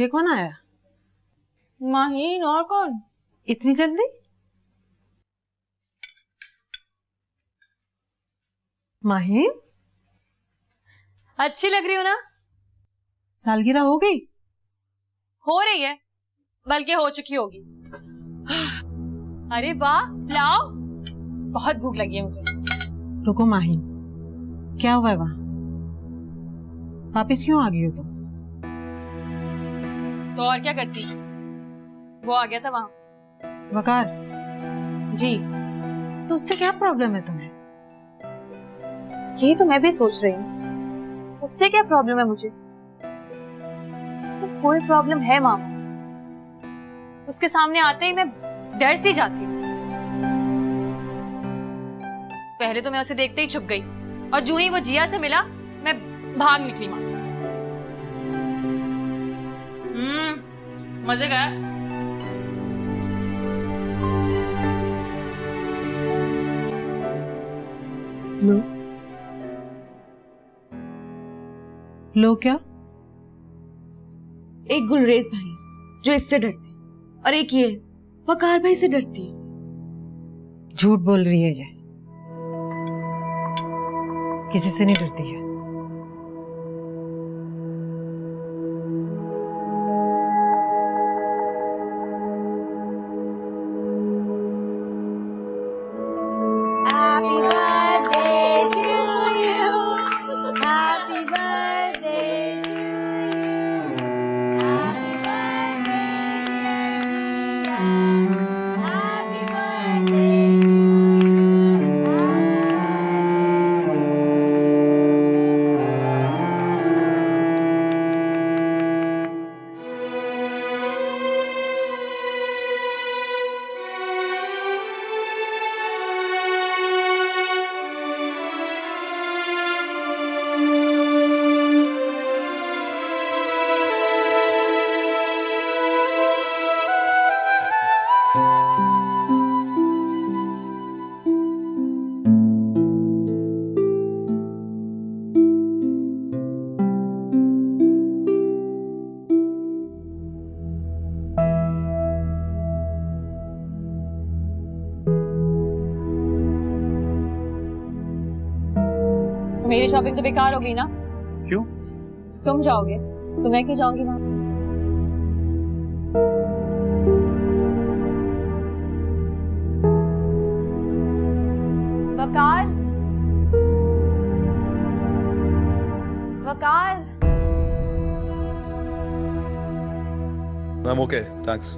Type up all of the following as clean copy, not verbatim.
ये कौन आया? माहीन, और कौन? इतनी जल्दी? माहीन, अच्छी लग रही हो ना? सालगिरह हो गई? हो रही है, बल्कि हो चुकी होगी। अरे वाह, लाओ, बहुत भूख लगी है मुझे। रुको माहीन, क्या हुआ है वहां? वापिस क्यों आ गई हो तुम? तो और क्या करती, वो आ गया था वहां। वकार जी। तो उससे क्या प्रॉब्लम है तुम्हें? यही तो मैं भी सोच रही हूँ, उससे क्या प्रॉब्लम है मुझे? तो कोई प्रॉब्लम है मामा, उसके सामने आते ही मैं डर सी जाती हूँ। पहले तो मैं उसे देखते ही छुप गई, और जो ही वो जिया से मिला मैं भाग निकली वहां से। मजे का है। लो क्या? एक गुलरेज भाई जो इससे डरते, और एक ये वकार भाई से डरती है। झूठ बोल रही है ये, किसी से नहीं डरती है। मेरी शॉपिंग तो बेकार हो गई ना? क्यों? तुम जाओगे तो मैं क्यों जाऊंगी वहां? वकार, वकार। I'm okay, thanks.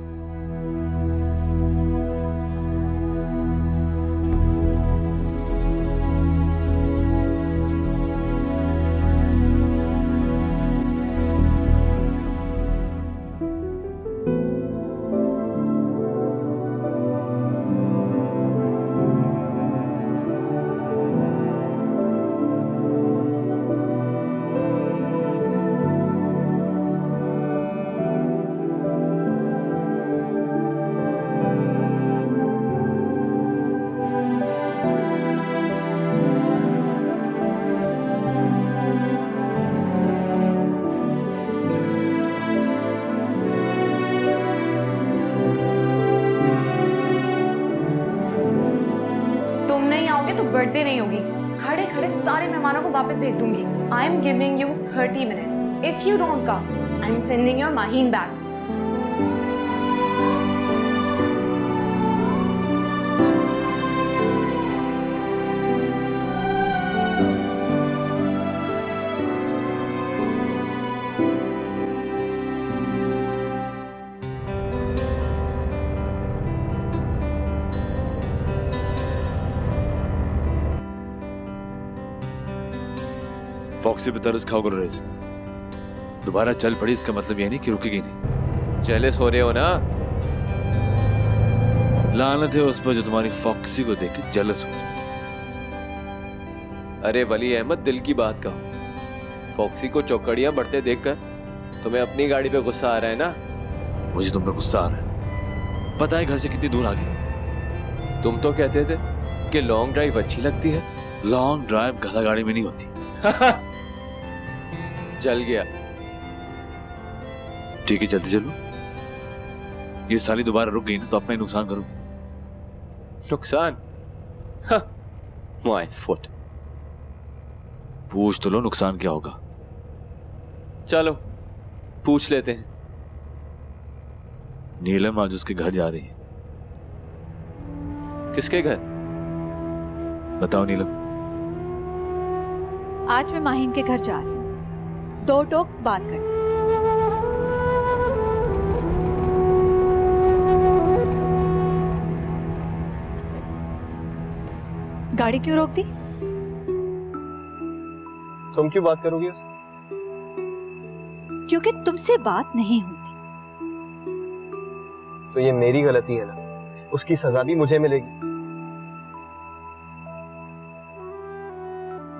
तो बर्थडे नहीं होगी, खड़े खड़े सारे मेहमानों को वापस भेज दूंगी। I am giving you 30 minutes. If you don't come, I am sending your Maheen back. Foxy पे तरस खाओ गुलरेज, दोबारा चल पड़ी इसका मतलब ये नहीं कि रुकेगी नहीं। जेलस हो रहे हो ना? लानत है उस पर जो तुम्हारी फॉक्सी को देख के जेलस हो जाए। अरे वली अहमद, दिल की बात कहो, फॉक्सी को चौकड़ियां बढ़ते देखकर तुम्हें अपनी गाड़ी पे गुस्सा आ रहा है ना? मुझे तुम पे गुस्सा आ रहा है। पता है घर से कितनी दूर आ गई? तुम तो कहते थे कि लॉन्ग ड्राइव अच्छी लगती है। लॉन्ग ड्राइव गधा गाड़ी में नहीं होती। चल गया। ठीक है, चलती चलो। ये साली दोबारा रुक गई ना तो अपना ही नुकसान करोगी। नुकसान? My foot. पूछ तो लो नुकसान क्या होगा। चलो पूछ लेते हैं। नीलम आज उसके घर जा रही है। किसके घर? बताओ नीलम। आज मैं माहिन के घर जा रही हूँ, 2 टोक बात करनी। गाड़ी क्यों रोक दी? तुम क्यों बात करोगी उससे? क्योंकि तुमसे बात नहीं होती। तो ये मेरी गलती है ना, उसकी सजा भी मुझे मिलेगी।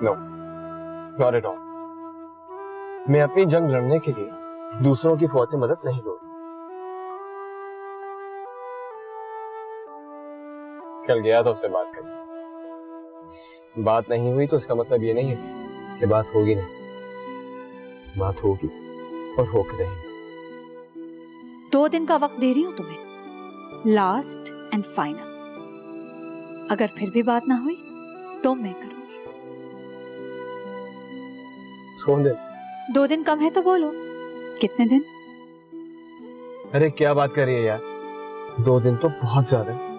No, not at all. मैं अपनी जंग लड़ने के लिए दूसरों की फौज से मदद नहीं लूंगा। कल गया था उससे बात करने, बात नहीं हुई तो इसका मतलब ये नहीं है कि बात होगी नहीं। बात होगी और होकर रहेगी। 2 दिन का वक्त दे रही हूं तुम्हें, लास्ट एंड फाइनल। अगर फिर भी बात ना हुई तो मैं करूंगी। 2 दिन कम है तो बोलो, कितने दिन? अरे क्या बात कर रही है यार, 2 दिन तो बहुत ज्यादा है।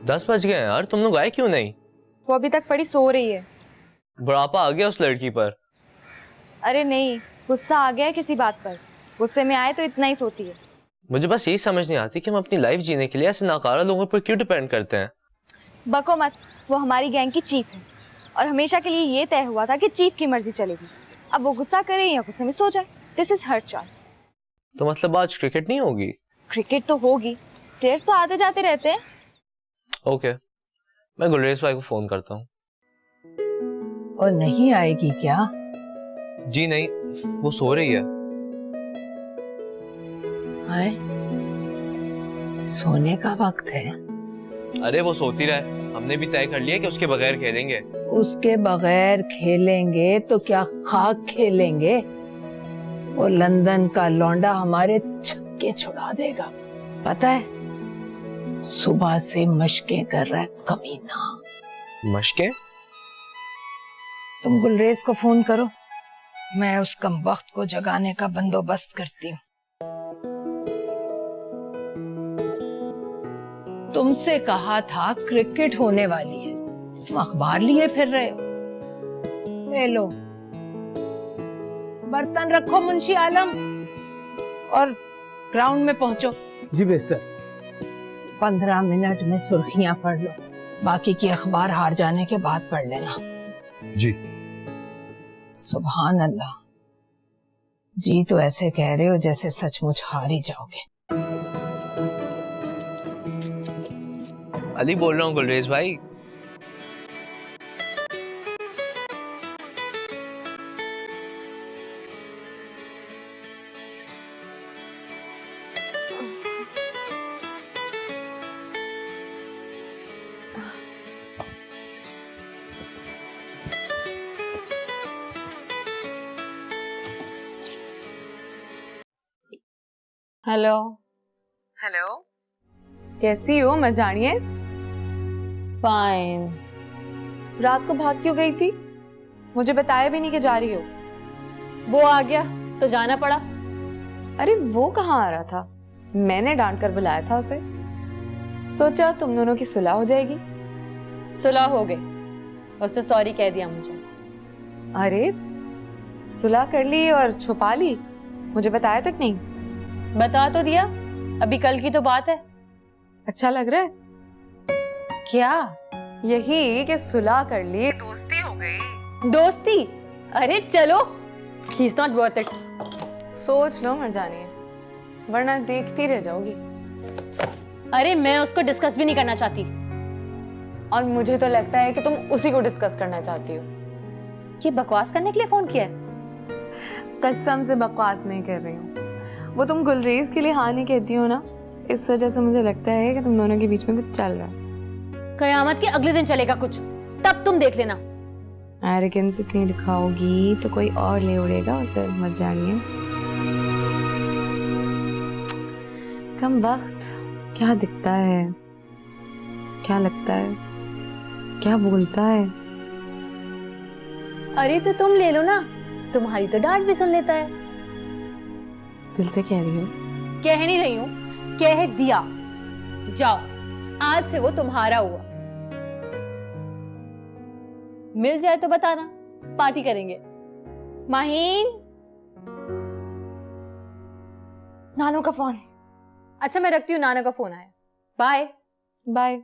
दस बज गए हैं यार, तुम लोग आए क्यों नहीं? वो अभी तक पड़ी सो रही है। बुढ़ापा आ गया उस लड़की पर। अरे नहीं, गुस्सा आ गया है किसी बात पर। गुस्से में आए तो इतना ही सोती है। मुझे बस यही समझ नहीं आती कि हम अपनी लाइफ जीने के लिए ऐसे नाकारा लोगों पर क्यों डिपेंड करते हैं। बको मत, वो हमारी गैंग की चीफ है और हमेशा के लिए ये तय हुआ था कि चीफ की मर्जी चलेगी। अब वो गुस्सा करे या गुस्से में सो जाए, दिस इज हर चॉइस। तो मतलब आज क्रिकेट नहीं होगी? क्रिकेट तो होगी, प्लेयर्स तो आते जाते रहते हैं। ओके, मैं गुलरेज भाई को फोन करता हूँ। और नहीं आएगी क्या? जी नहीं, वो सो रही है। हाय, सोने का वक्त है। अरे वो सोती रहे, हमने भी तय कर लिया कि उसके बगैर खेलेंगे। उसके बगैर खेलेंगे तो क्या खाक खेलेंगे? वो लंदन का लौंडा हमारे छक्के छुड़ा देगा, पता है? सुबह से मशकें कर रहा है कमीना। मशकें? तुम गुलरेज को फोन करो, मैं उस कमबख्त को जगाने का बंदोबस्त करती हूँ। तुमसे कहा था क्रिकेट होने वाली है, तुम अखबार लिए फिर रहे हो। ले लो, बर्तन रखो मुंशी आलम और ग्राउंड में पहुंचो। जी बेहतर। 15 मिनट में सुर्खियां पढ़ लो, बाकी की अखबार हार जाने के बाद पढ़ लेना। जी। सुभान अल्लाह, जी तो ऐसे कह रहे हो जैसे सचमुच हार ही जाओगे। अली बोल रहा हूँ गुलरेज भाई। हेलो। हेलो, कैसी हो मरजानिए? फाइन। रात को भाग क्यों गई थी? मुझे बताया भी नहीं कि जा रही हो। वो आ गया तो जाना पड़ा। अरे वो कहाँ आ रहा था? मैंने डांट कर बुलाया था उसे। सोचा तुम दोनों की सुलह हो जाएगी। सुलह हो गई, उसने सॉरी कह दिया मुझे। अरे सुलह कर ली और छुपा ली, मुझे बताया तक नहीं। बता तो दिया, अभी कल की तो बात है। अच्छा लग रहा है क्या? यही कि सुलह कर ली, दोस्ती हो गई। दोस्ती? अरे चलो, he is not worth it. सोच लो मरजानिए, वरना देखती रह जाओगी। अरे मैं उसको डिस्कस भी नहीं करना चाहती। और मुझे तो लगता है कि तुम उसी को डिस्कस करना चाहती हो। ये बकवास करने के लिए फोन किया है? कसम से बकवास नहीं कर रही हूँ। वो तुम गुलरेज के लिए हाँ नहीं कहती हो ना, इस वजह से मुझे लगता है कि तुम दोनों के बीच में कुछ चल रहा है। कयामत के अगले दिन चलेगा कुछ, तब तुम देख लेना। एरोगेंस इतनी दिखाओगी तो कोई और ले उड़ेगा उसे, मत जानिए। कम वक्त क्या दिखता है, क्या लगता है, क्या बोलता है। अरे तो तुम ले लो ना, तुम्हारी तो डांट भी सुन लेता है। दिल से कह रही हो? कह नहीं रही हूँ, कह दिया। जाओ, आज से वो तुम्हारा हुआ। मिल जाए तो बताना, पार्टी करेंगे। माहीन, नानू का फोन। अच्छा मैं रखती हूँ, नाना का फोन आया। Bye bye.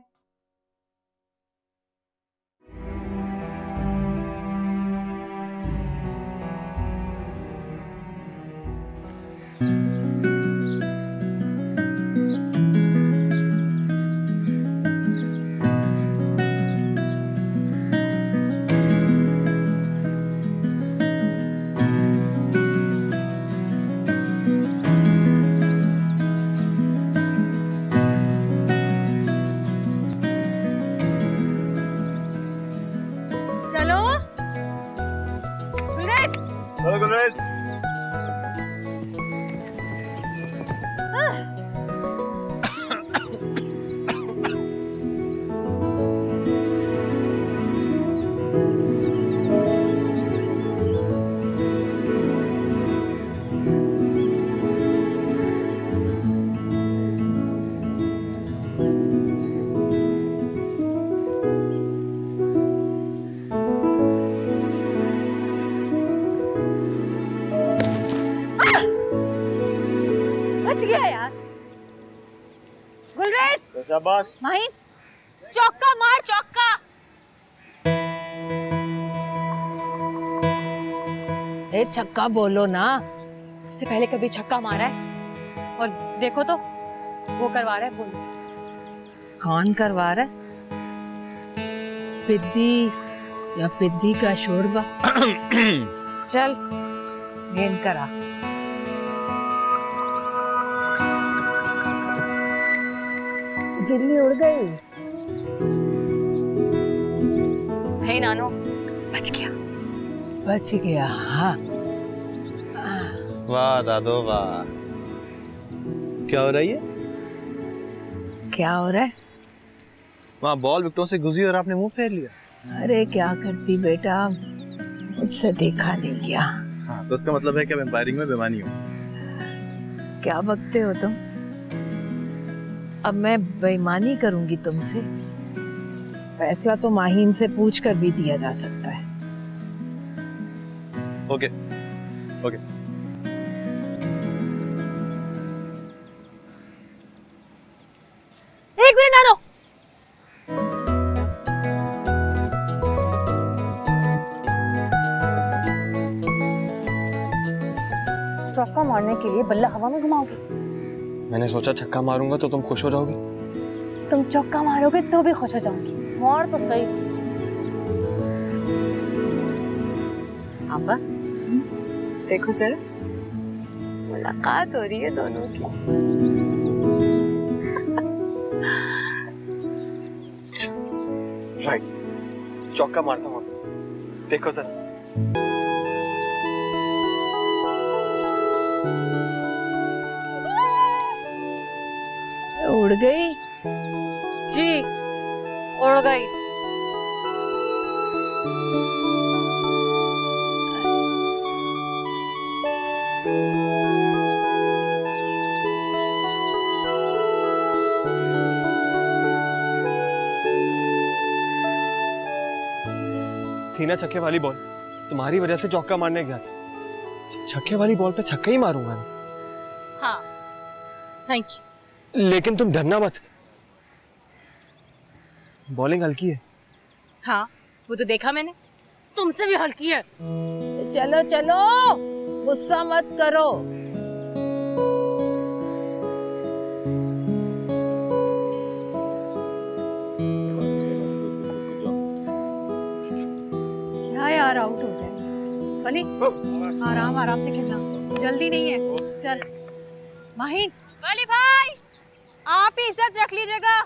चलो गुलरेज। चलो गुलरेज। बच गया यार। गुलरेज, शाबाश। माहीन, चौका मार, चौका। ए छक्का बोलो ना। इससे पहले कभी छक्का मारा है? और देखो तो वो करवा रहा है। बोलो कौन करवा रहा है? पिद्दी या पिद्दी का शोरबा? चल गेंद करा। गिल्ली उड़ गई। हे नानो, बच गया। हाँ वाह दादो वाह, क्या हो रही है? क्या हो रहा है? वहाँ बॉल विकेटों से गुजरी और आपने मुंह फेर लिया। अरे क्या करती बेटा, मुझसे देखा नहीं क्या। हाँ, तो इसका मतलब है कि मैं एम्पायरिंग में बेईमानी हूँ। क्या बकते हो तुम? अब मैं बेईमानी करूंगी तुमसे? फैसला तो माहीन से पूछकर भी दिया जा सकता है। Okay okay. एक मिनट नानो। चौका मारने के लिए बल्ला हवा में घुमाओगे? मैंने सोचा छक्का मारूंगा तो तुम खुश हो जाओगी। तुम चौका मारोगे तो भी खुश हो जाऊंगी। मार तो सही। आपा देखो जरा, मुलाकात हो रही है दोनों की। राइट, चौका मारता हूँ, देखो जरा। उड़ गई जी, उड़ गई। थी ना छक्के वाली बॉल, तुम्हारी वजह से चौका मारने गया था। छक्के वाली बॉल पे छक्का ही मारूंगा ना। हाँ, थैंक यू। लेकिन तुम डरना मत, बॉलिंग हल्की है। हाँ, वो तो देखा मैंने, तुमसे भी हल्की है। चलो चलो, गुस्सा मत करो। क्या यार, आउट हो जाए। बली आराम आराम से खेलना, जल्दी नहीं है। चल माहिन। बली भाई, आप ही इज्जत रख लीजिएगा।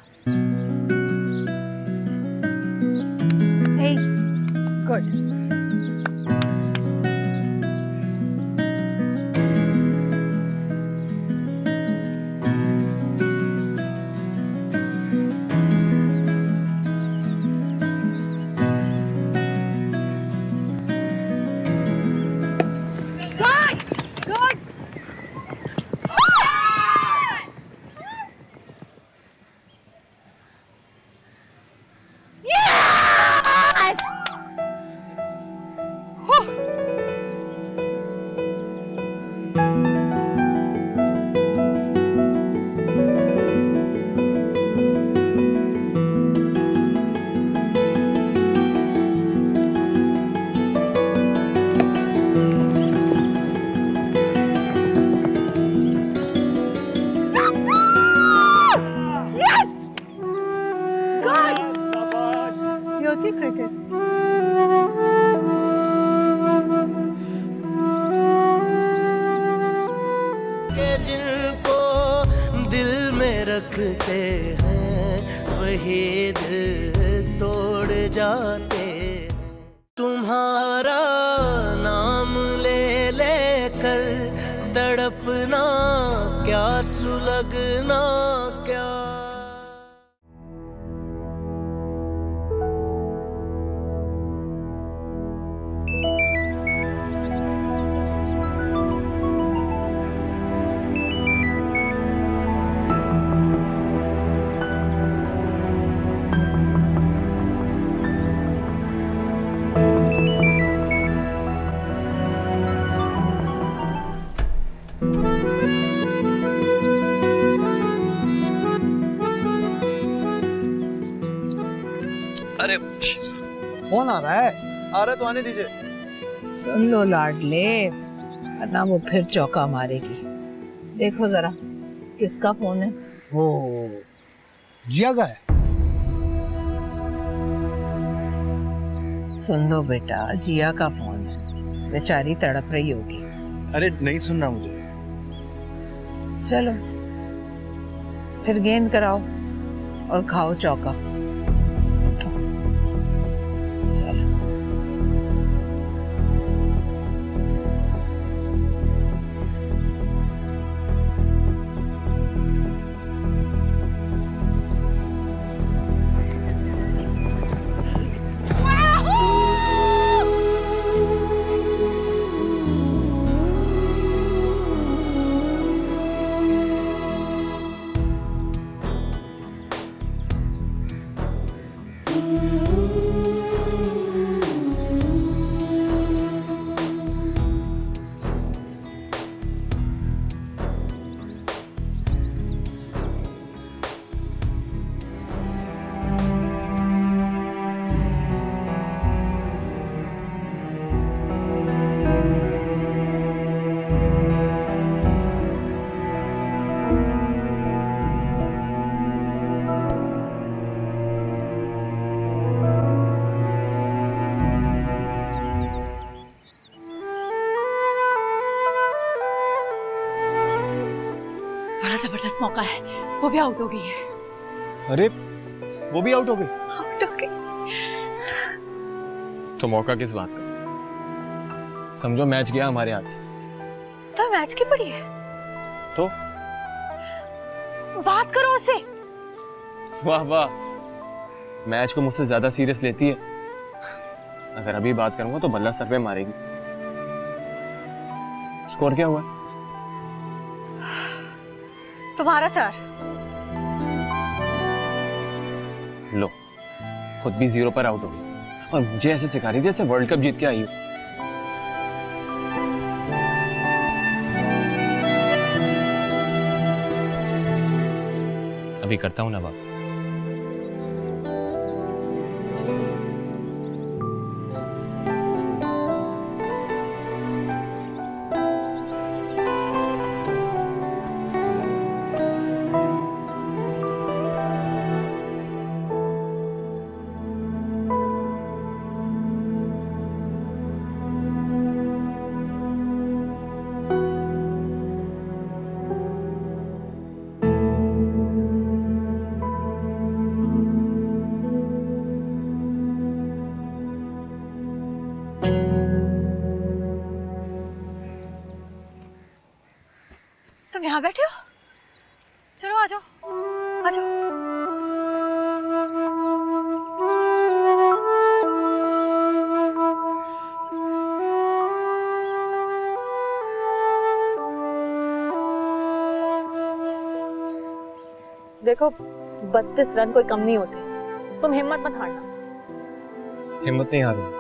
हे गुड। जिनको दिल में रखते हैं वही दिल तोड़ जाते हैं। तुम्हारा नाम ले लेकर तड़पना क्या, सुलगना क्या। अरे फोन आ रहा है। आ रहा है तो आने दीजिए। सुन लो लाडले, वरना वो फिर चौका मारेगी। देखो जरा किसका फोन है। वो जिया का है। सुन लो बेटा, जिया का फोन है, बेचारी तड़प रही होगी। अरे नहीं सुनना मुझे। चलो फिर गेंद कराओ और खाओ चौका। चलो बड़ा जबरदस्त मौका है, वो भी आउट हो गई है। अरे वो भी आउट हो गई? आउट हो गई। तो मौका किस बात का? समझो मैच गया हमारे हाथ से। तो मैच की पड़ी है तो बात करो उससे। वाह वाह, मैच को मुझसे ज्यादा सीरियस लेती है। अगर अभी बात करूंगा तो बल्ला सर पे मारेगी। स्कोर क्या हुआ? तुम्हारा सर। लो, खुद भी 0 पर आउट हो गई और मुझे ऐसे सिखा रही थी जैसे वर्ल्ड कप जीत के आई हो। अभी करता हूं ना बात। तुम यहाँ बैठे हो? चलो आ जाओ, आ जाओ। देखो 32 रन कोई कम नहीं होते, तुम हिम्मत मत हारना। हिम्मत नहीं हारूंगा।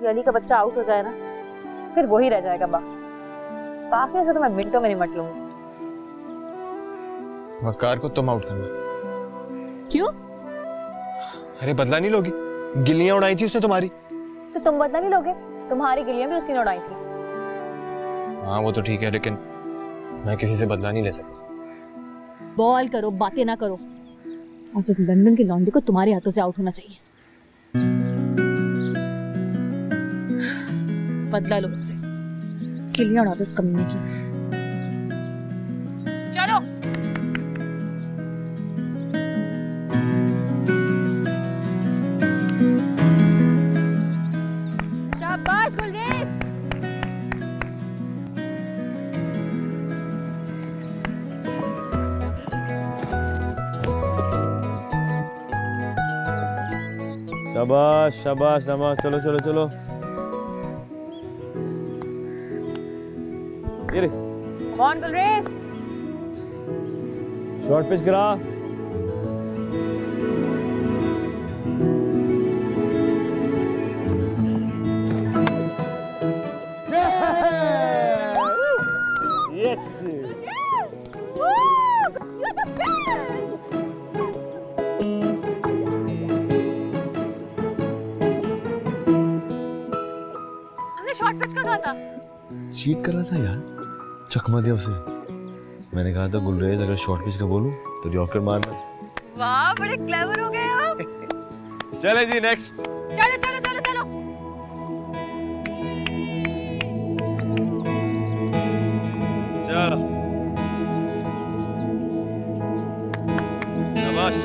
ये अली का बच्चा आउट हो जाए ना, फिर वही रह जाएगा बाकी से तो मैं मिनटों में निमट लूंगी। वकार को तुम आउट करना। क्यों? अरे बदला नहीं लोगी? गिल्लियां उड़ाई थी उसने तुम्हारी। तो तुम बदला नहीं लोगे? तुम्हारी गिल्लियां भी उसी ने उड़ाई थी। हाँ वो तो ठीक है, लेकिन मैं किसी से बदला नहीं ले सकता। बॉल करो, बातें ना करो। और उस लंदन की लौंडे को तुम्हारे हाथों से आउट होना चाहिए। बदला लो उससे, गिल्लियां उड़ा दो इस कमीने की। चलो शाबाश गुलरेज। शाबाश शाबाश शाबाश, चलो चलो चलो। ये रे, come on Gulrez. Short pitch करा। शॉर्ट पिच का कहा था। चीट कर रहा था यार, चकमा दिया उसे। मैंने कहा था गुलरेज अगर शॉर्ट पिच का बोलूं तो यॉर्कर मारना। वाह बड़े क्लेवर हो गए आप। चले जी नेक्स्ट। चलो चलो चलो चलो। चलो शाबाश।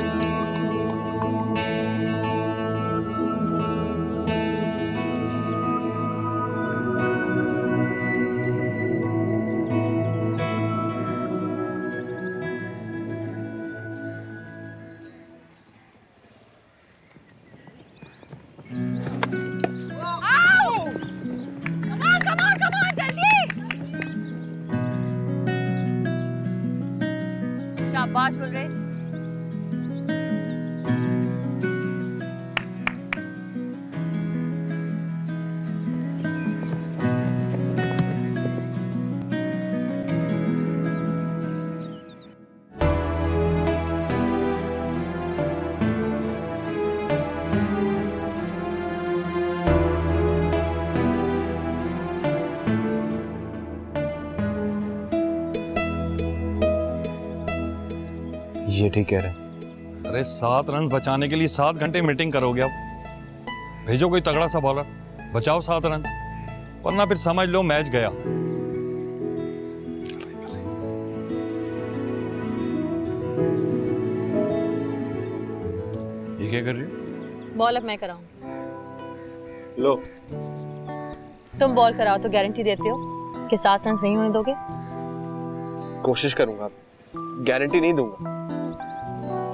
शाबाश गुलरेज। ठीक कह रहे हैं। अरे 7 रन बचाने के लिए 7 घंटे मीटिंग करोगे आप? भेजो कोई तगड़ा सा बॉलर, बचाओ 7 रन, वरना फिर समझ लो मैच गया। ये क्या कर रही हो? बॉल अब मैं कराऊं। लो। तुम बॉल कराओ तो गारंटी देते हो कि 7 रन नहीं होने दोगे? कोशिश करूंगा, गारंटी नहीं दूंगा।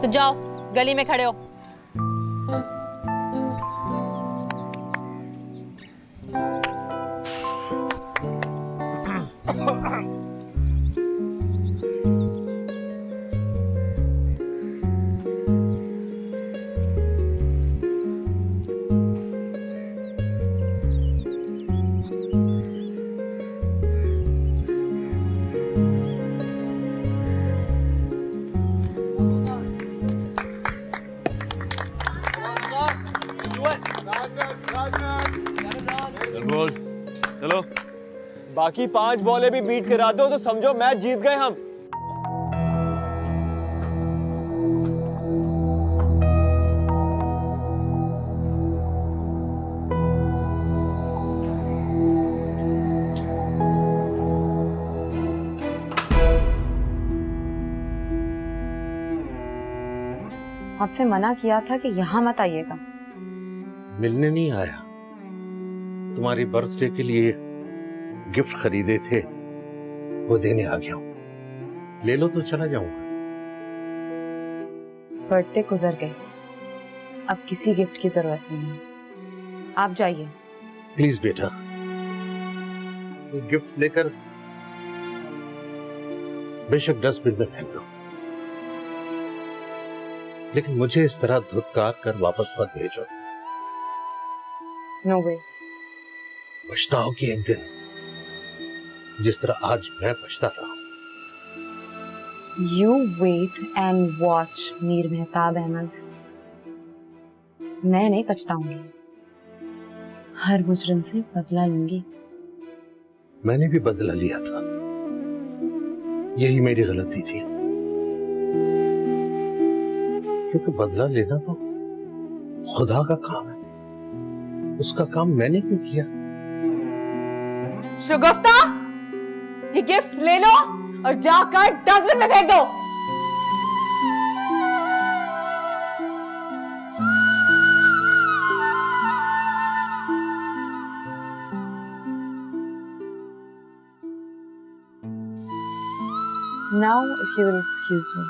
तो जाओ, गली में खड़े हो। चलो, बाकी 5 बॉलें भी बीट करा दो तो समझो मैच जीत गए हम। आपसे मना किया था कि यहाँ मत आइएगा। मिलने नहीं आया, तुम्हारी बर्थडे के लिए गिफ्ट खरीदे थे वो देने आ गया हूं। ले लो तो चला जाऊंगा। बर्थडे गुजर गए, अब किसी गिफ्ट की जरूरत नहीं है, आप जाइए। प्लीज बेटा, गिफ्ट लेकर बेशक डस्टबिन में फेंक दो, लेकिन मुझे इस तरह धुतकार कर वापस मत भेजो। नो वे। पछताओगी एक दिन, जिस तरह आज मैं पछता रहा हूं। You wait and watch, Mir Mehtab Ahmad. मैं नहीं पछताऊंगी, हर मुजरिम से बदला लूंगी। मैंने भी बदला लिया था, यही मेरी गलती थी, क्योंकि बदला लेना तो खुदा का काम है, उसका काम मैंने क्यों किया? शुगुफ्ता, ये गिफ्ट्स ले लो और जाकर डस्टबिन में फेंक दो। Now, if you will excuse me.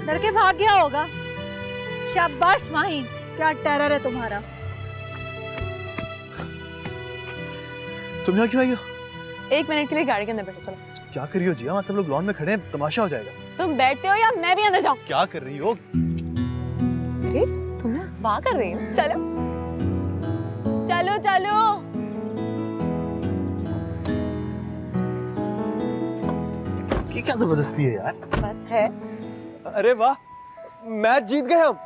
डर के भाग गया होगा। शाबाश माहिन, क्या टेरर है तुम्हारा। तुम यहाँ क्यों आई हो? 1 मिनट के लिए गाड़ी के अंदर बैठो। चलो। क्या कर रही हो जिया? वहाँ सब लोग लॉन में खड़े हैं, तमाशा हो जाएगा। तुम बैठते हो या मैं भी अंदर जाऊं? क्या कर रही हो? अरे तुम ना वाह कर रही हो। चलो चलो चलो। ये क्या जबरदस्ती है यार? बस है। अरे वाह, मैच जीत गए हम।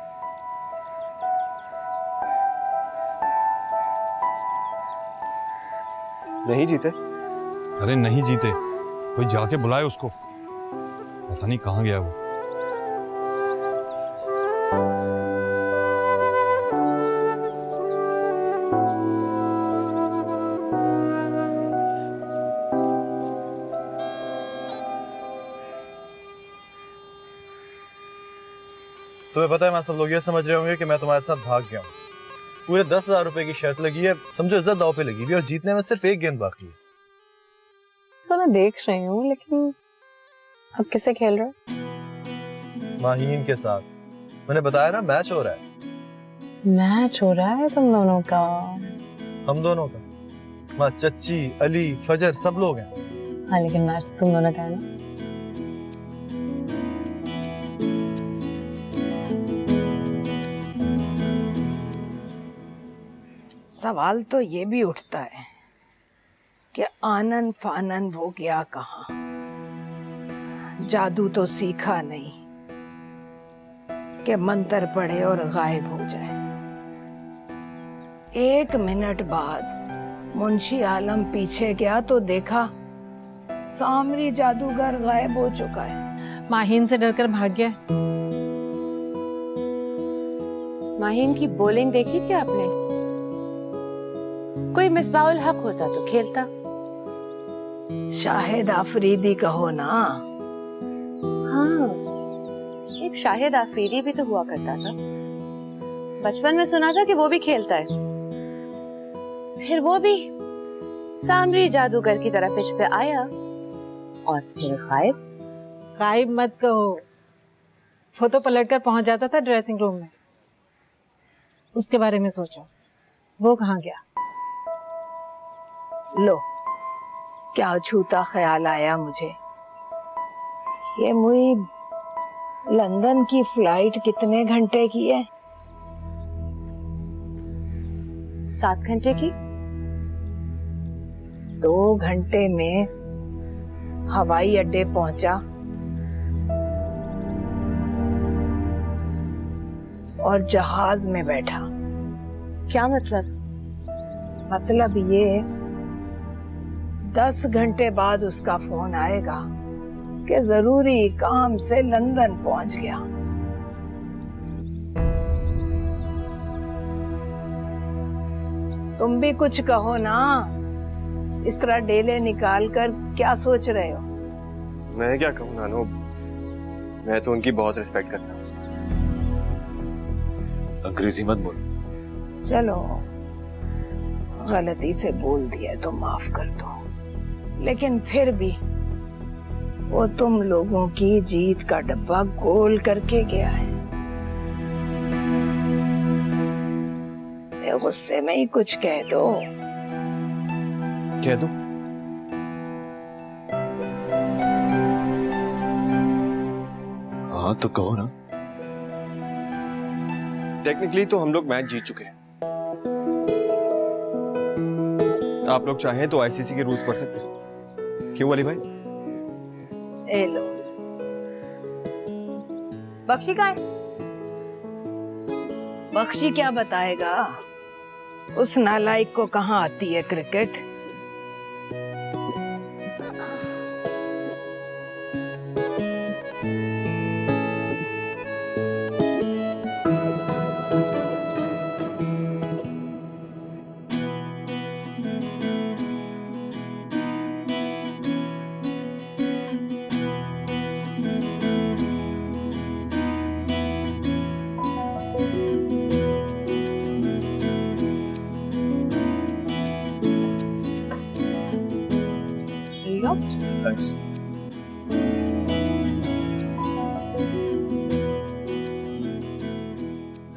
नहीं जीते? अरे नहीं जीते, कोई जाके बुलाए उसको, पता नहीं कहाँ गया वो। तुम्हें पता है मैं सब लोग ये समझ रहे होंगे कि मैं तुम्हारे साथ भाग गया हूँ। पूरे 10,000 रुपए की शर्त लगी है, समझो इज्जत दांव पे लगी हुई है और जीतने में सिर्फ एक गेंद बाकी है। तो मैं देख रही हूँ, लेकिन अब किससे खेल रहे हो? माहीन के साथ। मैंने बताया ना मैच हो रहा है। मैच हो रहा है तुम दोनों का? हम दोनों का? माँ चच्ची, अली, फजर सब लोग हैं। हाँ, लेकिन मैच तुम दोनों का है ना। सवाल तो ये भी उठता है कि आनन फानन वो गया कहाँ? जादू तो सीखा नहीं कि मंत्र पढ़े और गायब हो जाए। 1 मिनट बाद मुंशी आलम पीछे गया तो देखा सामरी जादूगर गायब हो चुका है। माहीन से डरकर भाग गया। माहीन की बॉलिंग देखी थी आपने? कोई मिसबाउल हक होता तो खेलता। शाहिद आफरीदी कहो ना। हाँ, एक शाहिद आफरीदी भी तो हुआ करता था। बचपन में सुना था कि वो भी खेलता है। फिर वो भी सामरी जादूगर की तरह पिच पे आया और फिर गायब। गायब मत कहो, वो तो पलट कर पहुंच जाता था ड्रेसिंग रूम में। उसके बारे में सोचो, वो कहाँ गया? लो, क्या छूता ख्याल आया मुझे। ये मुई लंदन की फ्लाइट कितने घंटे की है? 7 घंटे की। 2 घंटे में हवाई अड्डे पहुंचा और जहाज में बैठा। क्या मतलब? मतलब ये 10 घंटे बाद उसका फोन आएगा कि जरूरी काम से लंदन पहुंच गया। तुम भी कुछ कहो ना, इस तरह डेले निकाल कर क्या सोच रहे हो? मैं क्या कहूँ नानो, मैं तो उनकी बहुत रिस्पेक्ट करता हूँ। अंग्रेजी मत बोल। चलो, गलती से बोल दिया तो माफ कर दो, लेकिन फिर भी वो तुम लोगों की जीत का डब्बा गोल करके गया है। गुस्से में ही कुछ कह दो। कह दो? हाँ तो कहो ना। टेक्निकली तो हम लोग मैच जीत चुके हैं। आप लोग चाहें तो आईसीसी के रूल्स पढ़ सकते हैं। क्यों अली भाई? ए लो, बख्शी कहाँ है? बख्शी क्या बताएगा? उस नालायक को कहाँ आती है क्रिकेट? थैंक्स।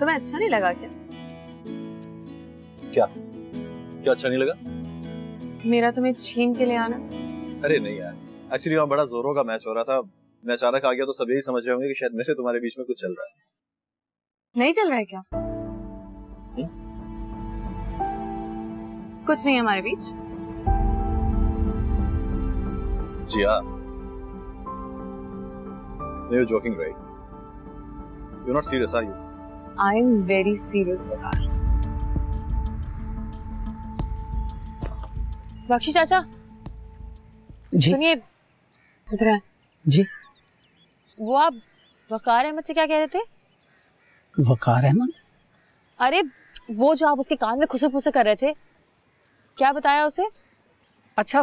तुम्हें अच्छा नहीं लगा क्या? क्या क्या अच्छा नहीं लगा? मेरा तुम्हें छीन के ले आना। अरे नहीं यार, एक्चुअली वहाँ बड़ा जोरों का मैच हो रहा था, मैं अचानक आ गया तो सब यही समझ रहे होंगे कि शायद मेरे तुम्हारे बीच में कुछ चल रहा है। नहीं चल रहा है क्या? कुछ नहीं है हमारे बीच। जी हाँ, you're joking, right? You're not serious, are you? I'm very serious with her. Bakshi चाचा जी सुनिए, इधर आए। जी वो आप वकार अहमद से क्या कह रहे थे? वकार अहमद? अरे वो जो आप उसके कान में खुसे फुसे कर रहे थे, क्या बताया उसे? अच्छा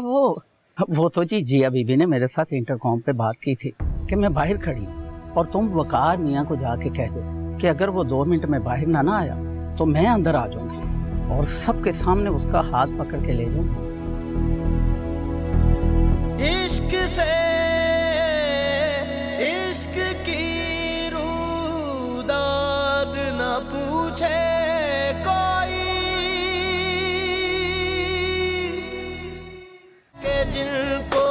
वो तो जी जिया बीबी ने मेरे साथ इंटरकॉम पे बात की थी कि मैं बाहर खड़ी हूँ और तुम वकार मियाँ को जाके कह दो कि अगर वो 2 मिनट में बाहर ना आया तो मैं अंदर आ जाऊंगी और सबके सामने उसका हाथ पकड़ के ले जाऊंगी। इश्क से इश्क की रूदाद न पूछे कोई, के जिनको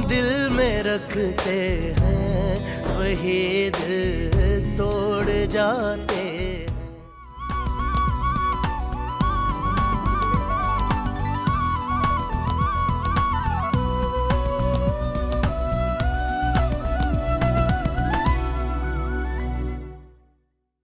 दिल में रखते हैं वही दिल तोड़ जाते